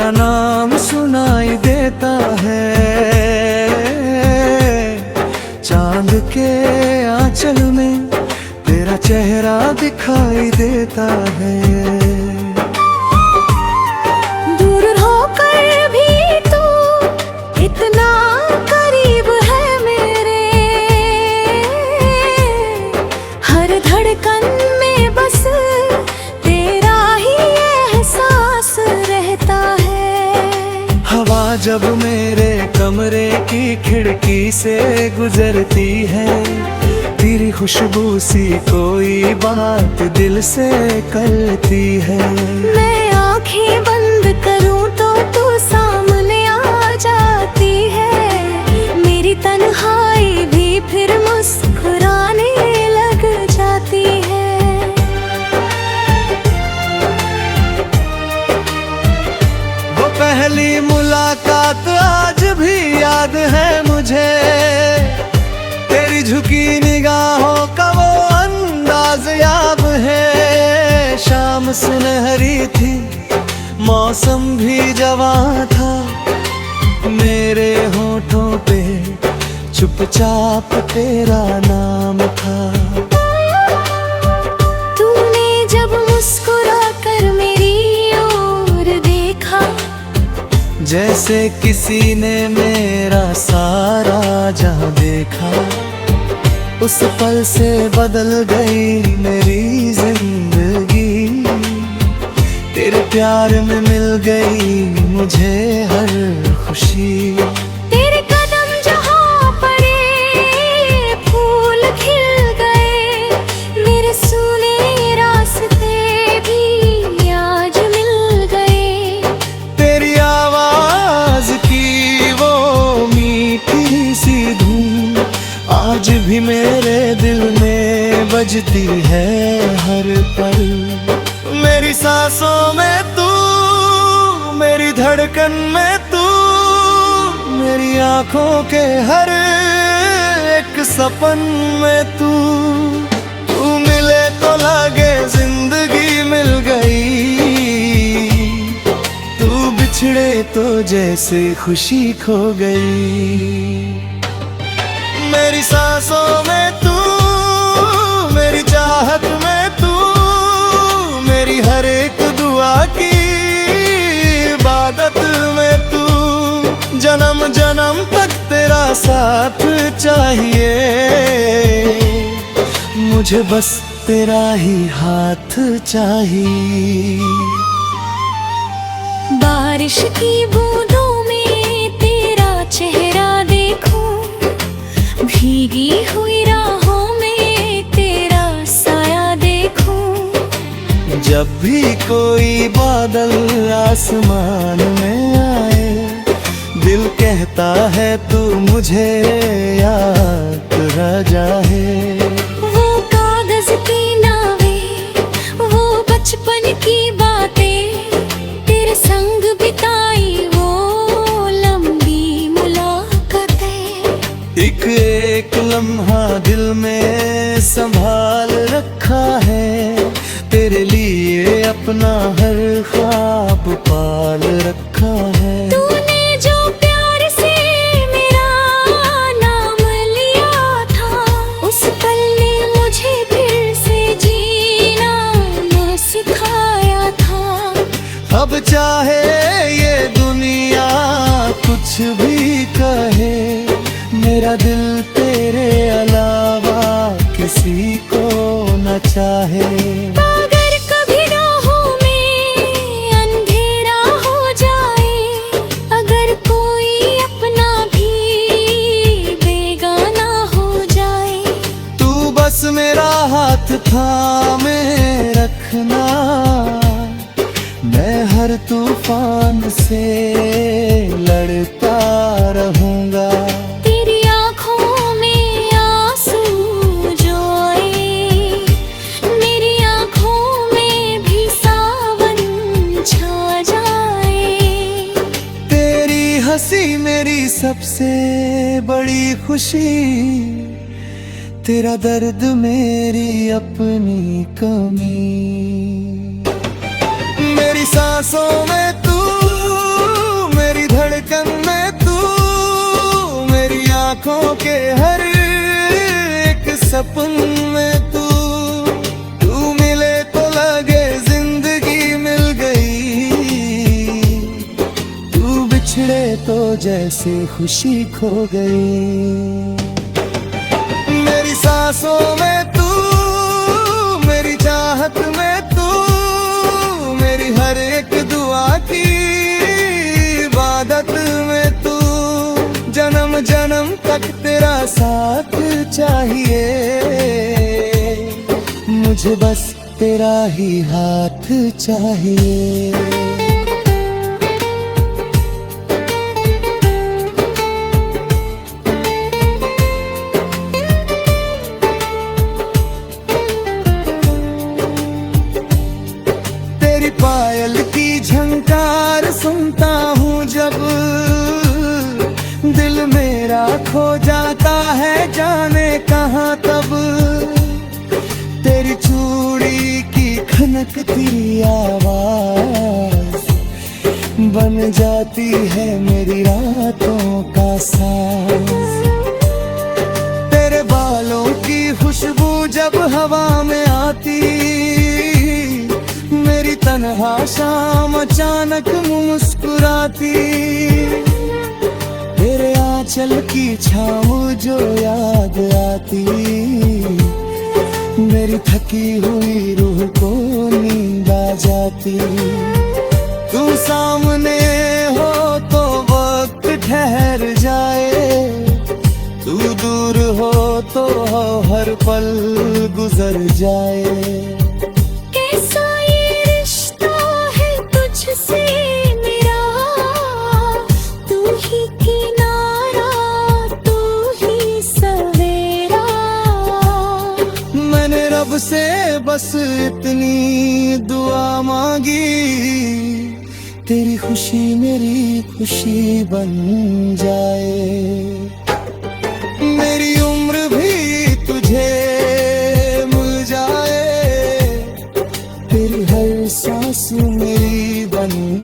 तेरा नाम सुनाई देता है, चांद के आंचल में तेरा चेहरा दिखाई देता है। दूर होकर भी तू इतना करीब है मेरे, हर धड़कन में बस तेरा ही एहसास रहता है। हवा जब मेरे कमरे की खिड़की से गुजरती है, तेरी खुशबू सी कोई बात दिल से करती है। मैं आंखें बंद करूं तो तू सामने आ जाती है, मेरी तन्हाई भी फिर मुस्कुराने लग जाती है। वो पहली मुलाकात आज भी याद है मुझे, तेरी झुकी निगाहों का वो अंदाज याद है। शाम सुनहरी थी, मौसम भी जवां था, मेरे होठों पे चुपचाप तेरा नाम था। तूने जब मुस्कुरा कर मेरी ओर देखा, जैसे किसी ने मेरा सारा जहां देखा, उस पल से बदल गई मेरी जिंदगी। तेरे प्यार में मिल गई मुझे हर खुशी। तेरे कदम जहाँ पड़े फूल खिल गए, मेरे सुने रास्ते भी आज मिल गए। तेरी आवाज की वो मीठी सी धूम आज भी मेरे दिल में बजती है हर पल। मेरी सांसों में तू, मेरी धड़कन में तू, मेरी आंखों के हर एक सपन में तू। तू मिले तो लगे जिंदगी मिल गई, तू बिछड़े तो जैसे खुशी खो गई। मेरी सांसों में तू, मेरी चाहत में तू, मेरी हर एक दुआ की इबादत में तू। जन्म जन्म तक तेरा साथ चाहिए, मुझे बस तेरा ही हाथ चाहिए। बारिश की बूंदों में तेरा चेहरा देखूं, भीगी हुई राहों में तेरा साया देखूं। जब भी कोई बादल आसमान में आए, दिल कहता है तू मुझे याद राजा है। वो कागज की नावें, वो बचपन की बातें, तेरे संग बिताई वो लंबी मुलाकातें। एक एक लम्हा दिल में संभाल रखा है, तेरे लिए अपना हर ख्वाब पाल रखा है। तूने जो प्यार से मेरा नाम लिया था, उस पल ने मुझे फिर से जीना न सिखाया था। अब चाहे ये दुनिया कुछ भी कहे, मेरा दिल तेरे अलावा किसी को न चाहे। अगर कभी राहों में अंधेरा हो जाए, अगर कोई अपना भी बेगाना हो जाए, तू बस मेरा हाथ थामे रखना, मैं हर तूफान से लड़ता रहूंगा। तेरी आँखों में आंसू जो आए, मेरी आँखों में भी सावन छा जाए। तेरी हंसी मेरी सबसे बड़ी खुशी, तेरा दर्द मेरी अपनी कमी। मेरी सांसों में तू, सपन में तू मिले तो लगे जिंदगी मिल गई, तू बिछड़े तो जैसे खुशी खो गई। मेरी सांसों में तू, मेरी चाहत में तू, मेरी हर एक दुआ की इबादत में तू, जन्म जन्म तक तेरा साथ चाहिए, मुझे बस तेरा ही हाथ चाहिए। तेरी पायल की झंकार सुनता हूँ जब, दिल मेरा खो जाता है जाने कहाँ तब। तेरी चूड़ी की खनकती आवाज बन जाती है मेरी रातों का साज। तेरे बालों की खुशबू जब हवा में आती, मेरी तन्हा शाम अचानक मुस्कुराती। तेरे आंचल की छाँव जो याद आती, मेरी थकी हुई रूह को नींद आ जाती। तू सामने हो तो वक्त ठहर जाए, तू दूर हो तो हर पल गुजर जाए। कैसा ये रिश्ता है तुझसे मेरा, तू ही किनारा तू ही सवेरा। मैंने रब से बस इतनी दुआ मांगी, तेरी खुशी मेरी खुशी बन जाए। मेरी उम्र भी तुझे मिल जाए, तेरी हर सांस मेरी बन।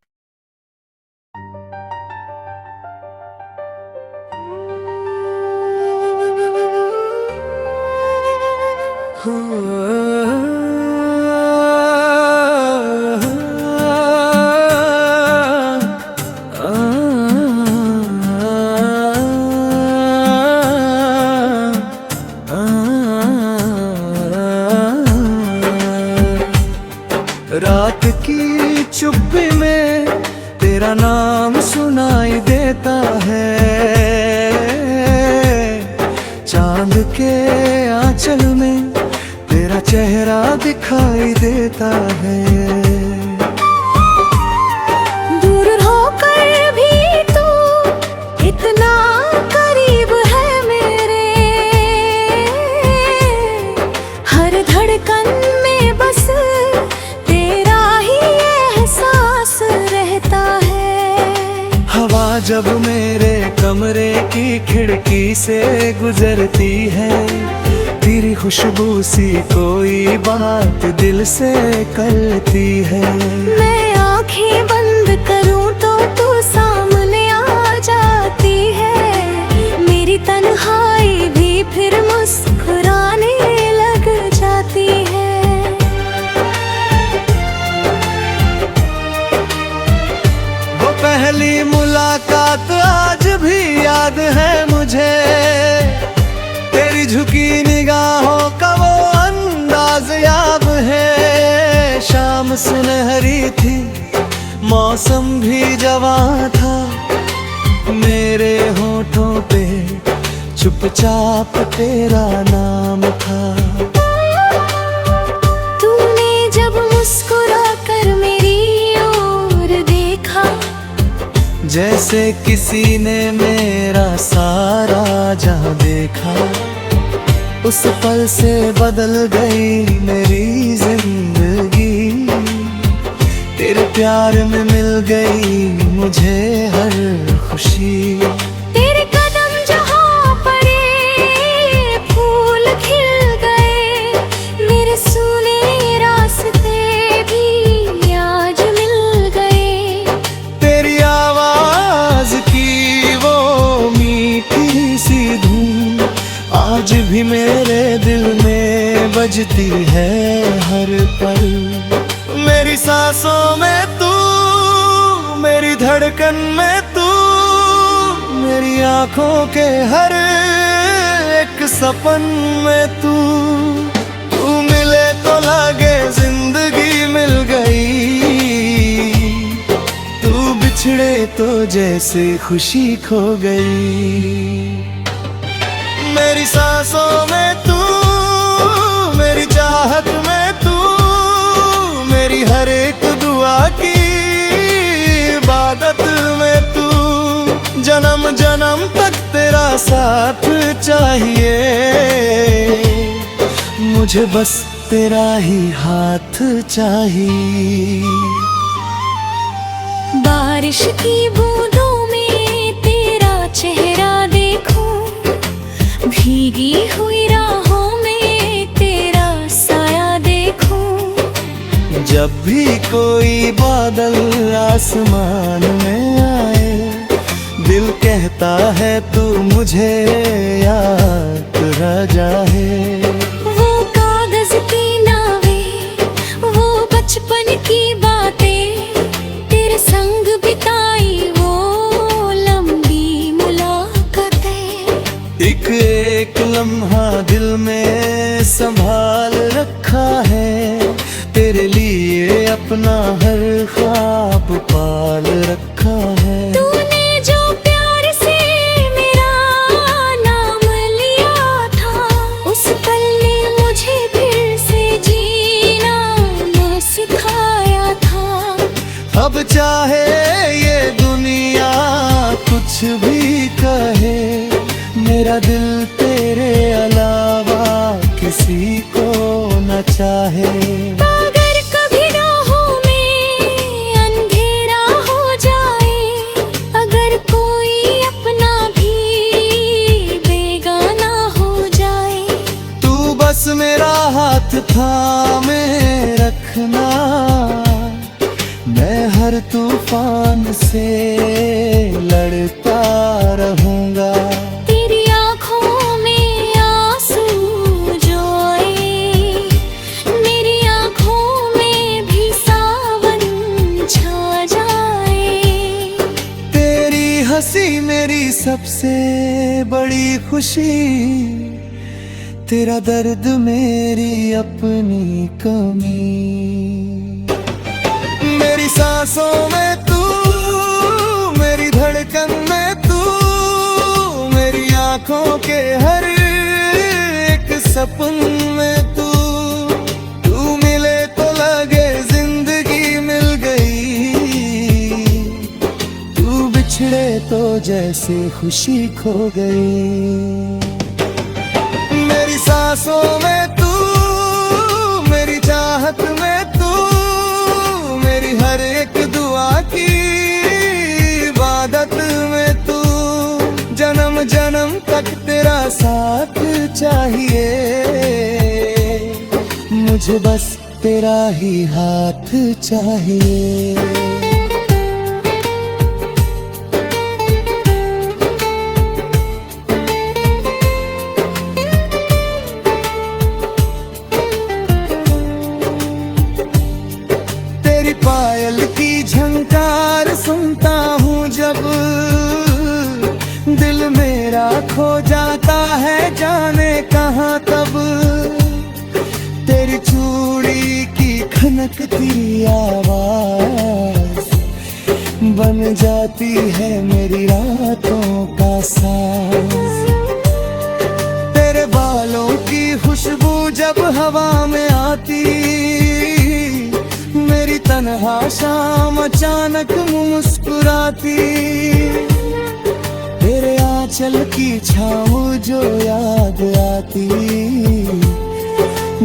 रात की चुप्पी में तेरा नाम सुनाई देता है, चांद के आंचल में तेरा चेहरा दिखाई देता है। दूर होकर भी तू इतना करीब है मेरे, हर धड़कन में बस तेरा ही एहसास रहता है। हवा जब मेरे कमरे की खिड़की से गुजरती है, तेरी खुशबू सी कोई बात दिल से करती है। मैं आंखें बंद करूं तो तू सामने आ जाती है, मेरी तन्हाई भी फिर मुस्कुराने लग जाती है। वो पहली मुलाकात आज भी याद है मुझे, तेरी झुकी निगाहों का वो अंदाज याद है। शाम सुनहरी थी, मौसम भी जवां था, मेरे होठों पे चुपचाप तेरा नाम था। तूने जब मुस्कुरा कर मेरी ओर देखा, जैसे किसी ने मेरा सारा जहां देखा, उस पल से बदल गई मेरी जिंदगी। तेरे प्यार में मिल गई मुझे हर खुशी। तेरे कदम जहाँ पड़े फूल खिल गए, मेरे सूने रास्ते भी आज मिल गए। तेरी आवाज की वो मीठी सी धुन आज भी मेरे दिल में बजती है हर पल। मेरी सांसों में तू, मेरी धड़कन में तू, मेरी आंखों के हर एक सपन में तू। तू मिले तो लगे जिंदगी मिल गई, तू बिछड़े तो जैसे खुशी खो गई। मेरी सांसों में तू, मेरी चाहत में तू, मेरी हर एक दुआ की इबादत में तू। जन्म जन्म तक तेरा साथ चाहिए, मुझे बस तेरा ही हाथ चाहिए। बारिश की बूंदों में तेरा चेहरा देखूं, भीगी हुई राहों में तेरा साया देखूं। जब भी कोई बादल आसमान में आए, दिल कहता है तू मुझे याद रह जाए। वो कागज की नावें, वो बचपन की बातें, तेरे संग बिताई वो लंबी मुलाकातें। एक एक लम्हा दिल में संभाल रखा है, तेरे लिए अपना हर ख्वाब पाल रखा है। तूने जो प्यार से मेरा नाम लिया था, उस पल ने मुझे फिर से जीना न सिखाया था। अब चाहे ये दुनिया कुछ भी कहे, मेरा दिल तेरे अलावा किसी को न चाहे। अगर कभी राहों में अंधेरा हो जाए, अगर कोई अपना भी बेगाना हो जाए, तू बस मेरा हाथ थामे रखना, मैं हर तूफान से लड़ता रहूंगा। तेरी आँखों में आंसू जो आए, मेरी आँखों में भी सावन छा जाए। तेरी हंसी मेरी सबसे बड़ी खुशी, तेरा दर्द मेरी अपनी कमी। मेरी सांसों में तू, मेरी धड़कन में तू, मेरी आंखों के हर एक सपन में तू। तू मिले तो लगे जिंदगी मिल गई, तू बिछड़े तो जैसे खुशी खो गई। मेरी सांसों में तू, मेरी चाहत में तू, मेरी हर एक दुआ की इबादत में तू। जन्म जन्म तक तेरा साथ चाहिए, मुझे बस तेरा ही हाथ चाहिए। पायल की झंकार सुनता हूँ जब, दिल मेरा खो जाता है जाने कहाँ तब। तेरी चूड़ी की खनकती आवाज बन जाती है मेरी रातों का साज। तेरे बालों की खुशबू जब हवा में आती, मेरी तन्हा शाम अचानक मुस्कुराती। तेरे आंचल की छाँव जो याद आती,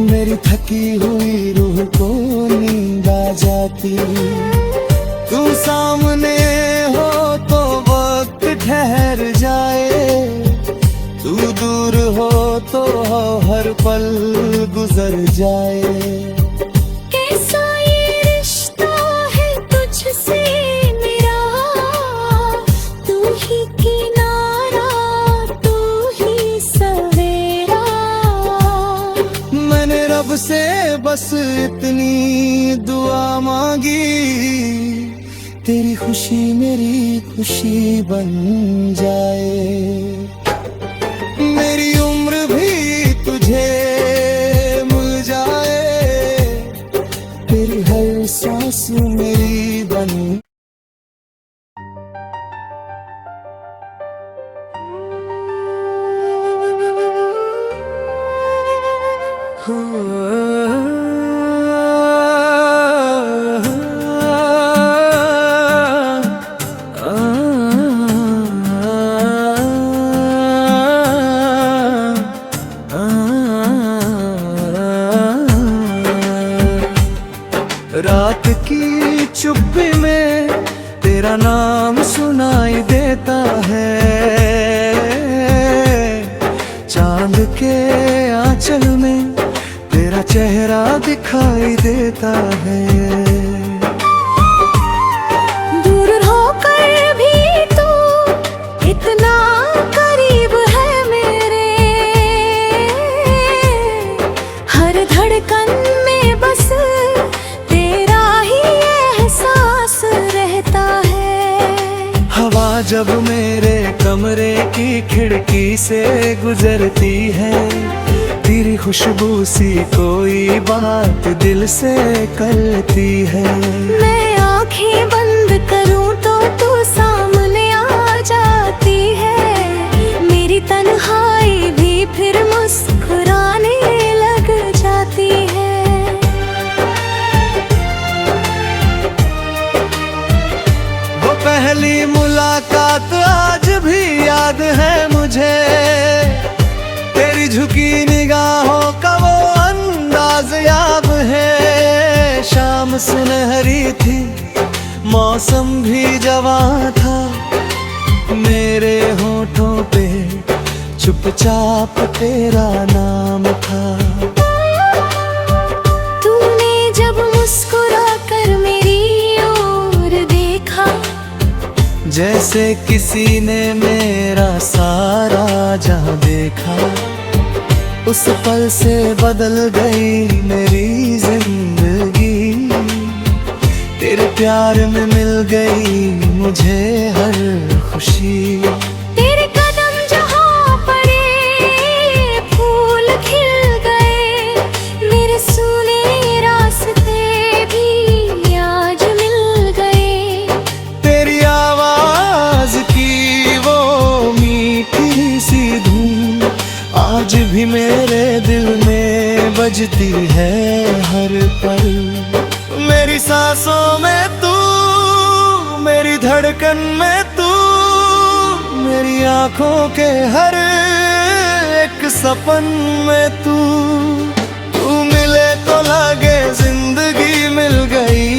मेरी थकी हुई रूह को नींद आ जाती। तू सामने हो तो वक्त ठहर जाए, तू दूर हो तो हर पल गुजर जाए। कैसा ये रिश्ता है तुझसे मेरा, तू ही किनारा तू ही सवेरा। इतनी दुआ मांगी, तेरी खुशी मेरी खुशी बन जाए। मेरी उम्र भी तुझे मिल जाए, तेरी हर सांस मेरी बन। रात की चुप्पी में तेरा नाम सुनाई देता है, चांद के आंचल में तेरा चेहरा दिखाई देता है। दूर होकर भी तू इतना करीब है मेरे, हर धड़कन में बस तेरा ही एहसास रहता है। हवा जब मेरे कमरे की खिड़की से गुजरती है, तेरी खुशबू सी कोई बात दिल से करती है। मैं आंखें बंद करूं तो तू सामने आ जाती है, मेरी तन्हाई भी फिर मुस्कुराने लग जाती है। वो पहली मुलाकात आज भी याद है मुझे, तेरी झुकी निगाहों का वो अंदाज याद है। शाम सुनहरी थी, मौसम भी जवां था, मेरे होठों पे चुपचाप तेरा नाम था। तूने जब मुस्कुरा कर मेरी ओर देखा, जैसे किसी ने मेरा सारा जहां देखा, उस पल से बदल गई मेरी जिंदगी। तेरे प्यार में मिल गई मुझे हर खुशी। तेरे कदम जहाँ पड़े फूल खिल गए, मेरे सुने रास्ते भी आज मिल गए। तेरी आवाज की वो मीठी सी धून आज भी मेरे दिल में बजती है हर पल। मेरी सांसों में तू, मेरी धड़कन में तू, मेरी आंखों के हर एक सपन में तू। तू मिले तो लगे जिंदगी मिल गई,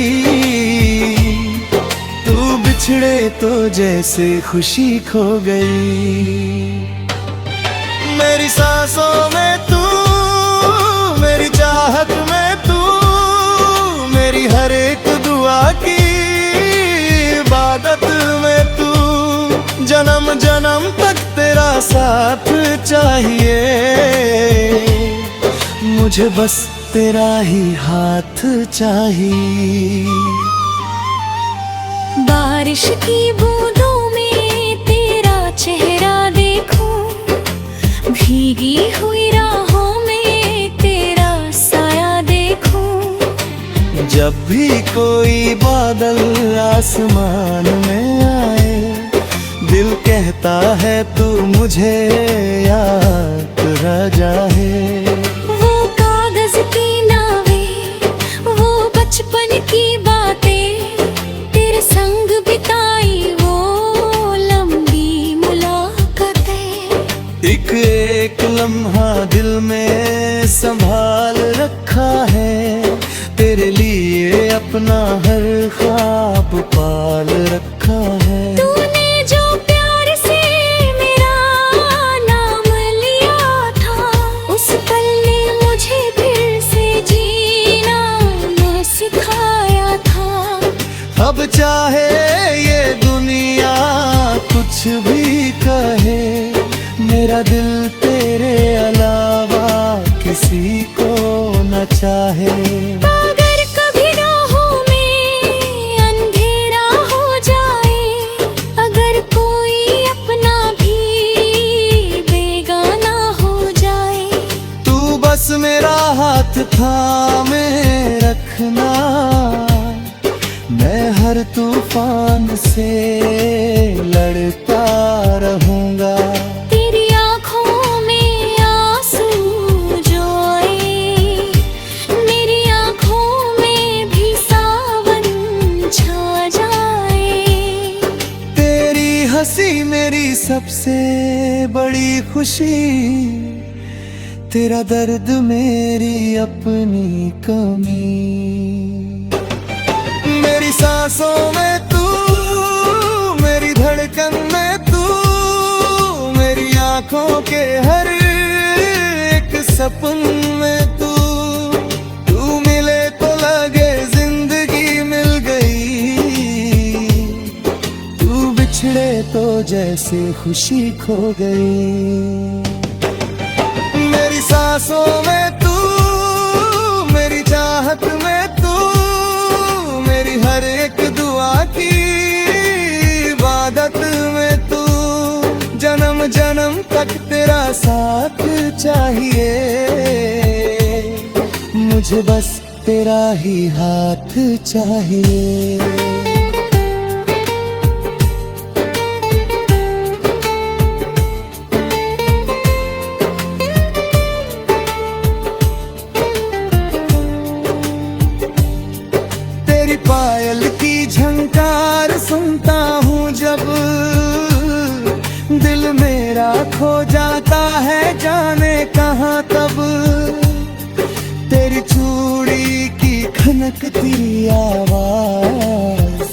तू बिछड़े तो जैसे खुशी खो गई। मेरी सांसों में तू, मेरी चाहत में तू, मेरी हर एक दुआ की इबादत में तू। जन्म जन्म तक तेरा साथ चाहिए, मुझे बस तेरा ही हाथ चाहिए। बारिश की बूंदों में तेरा चेहरा देखूं, भीगी हुई राहों में तेरा साया देखूं। जब भी कोई बादल आसमान में आए, दिल कहता है तू मुझे याद रह जाए। वो कागज की नावें, वो बचपन की बातें, तेरे संग बिताई वो लंबी मुलाकातें। एक एक लम्हा दिल में संभाल रखा है, तेरे लिए अपना हर ख्वाब पाल रखा है। तूने जो प्यार से मेरा नाम लिया था, थामे रखना, मैं हर तूफान से लड़ता रहूंगा। तेरी आँखों में आंसू जो आए, मेरी आँखों में भी सावन छा जाए। तेरी हंसी मेरी सबसे बड़ी खुशी, तेरा दर्द मेरी अपनी कमी। मेरी सांसों में तू, मेरी धड़कन में तू, मेरी आंखों के हर एक सपन में तू। तू मिले तो लगे जिंदगी मिल गई, तू बिछड़े तो जैसे खुशी खो गई। मेरी सांसों में तू, मेरी चाहत में तू, मेरी हर एक दुआ की इबादत में तू। जन्म जन्म तक तेरा साथ चाहिए, मुझे बस तेरा ही हाथ चाहिए। पायल की झंकार सुनता हूँ जब, दिल मेरा खो जाता है जाने कहाँ तब। तेरी चूड़ी की खनकती आवाज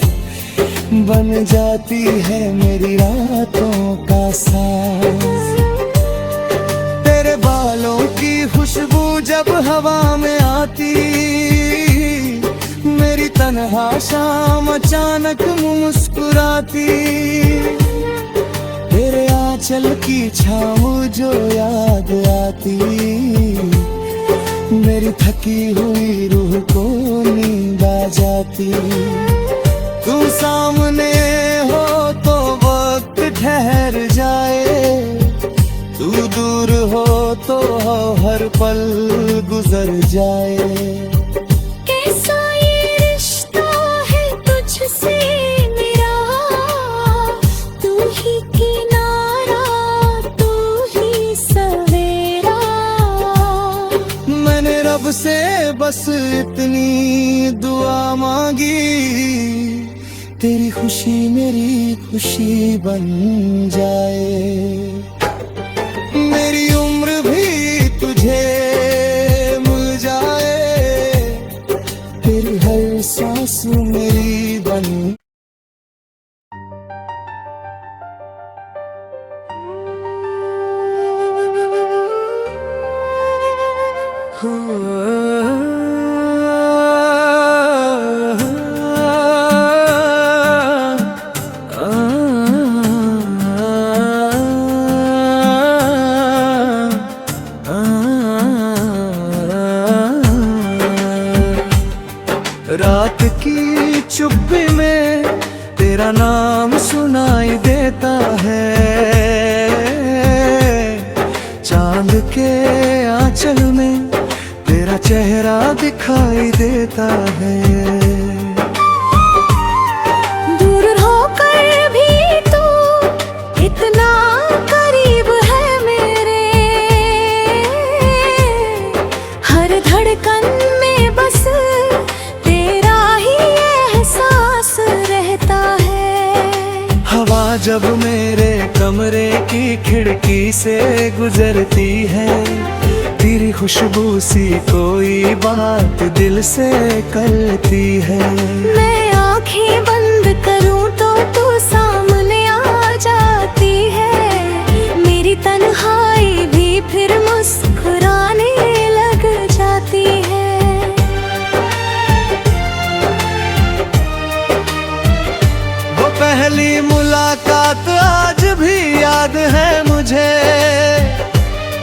बन जाती है मेरी रातों का साज। तेरे बालों की खुशबू जब हवा में आती, मेरी तन्हा शाम अचानक मुस्कुराती। तेरे आंचल की छाँव जो याद आती, मेरी थकी हुई रूह को नींद आ जाती। तू सामने हो तो वक्त ठहर जाए, तू दूर हो तो हर पल गुजर जाए। रब से बस इतनी दुआ मांगी, तेरी खुशी मेरी खुशी बन जाए। मेरी उम्र भी तुझे मिल जाए, तेरी हर सांस मेरी बन। रात की चुप्पी में तेरा नाम सुनाई देता है, चांद के आंचल में तेरा चेहरा दिखाई देता है। दूर होकर भी तू इतना करीब है मेरे, हर धड़कन में बस तेरा ही एहसास रहता है। हवा जब मेरे कमरे की खिड़की से गुजरती है, तेरी खुशबू सी कोई बात दिल से करती है। मैं आँखें बंद करूं तो तू सामने आ जाती है, मेरी तन्हाई भी फिर मुस्कुराने लग जाती है। वो पहली मुलाकात आज भी याद है मुझे,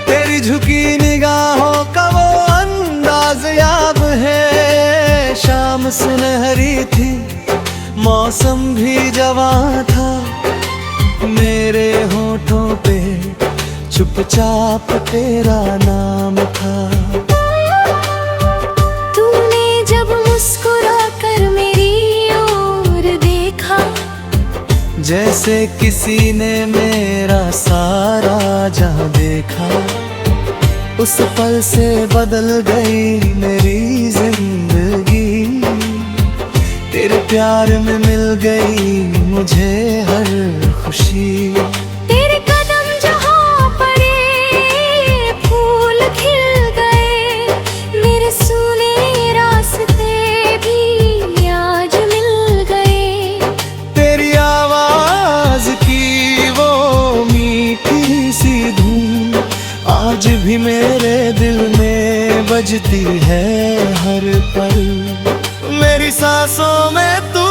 तेरी झुकी निगाहों का वो अंदाज याद है। शाम सुनहरी थी, मौसम भी जवां था, मेरे होठों पे चुपचाप तेरा नाम था। जैसे किसी ने मेरा सारा जहां देखा, उस पल से बदल गई मेरी जिंदगी। तेरे प्यार में मिल गई मुझे हर खुशी। तेरे कदम जहाँ पड़े फूल खिल गए, मेरे सुने रास्ते भी आज मिल गए। तेरी आवाज की वो मीठी सी धुन आज भी मेरे दिल में बजती है हर पल। मेरी सांसों में तू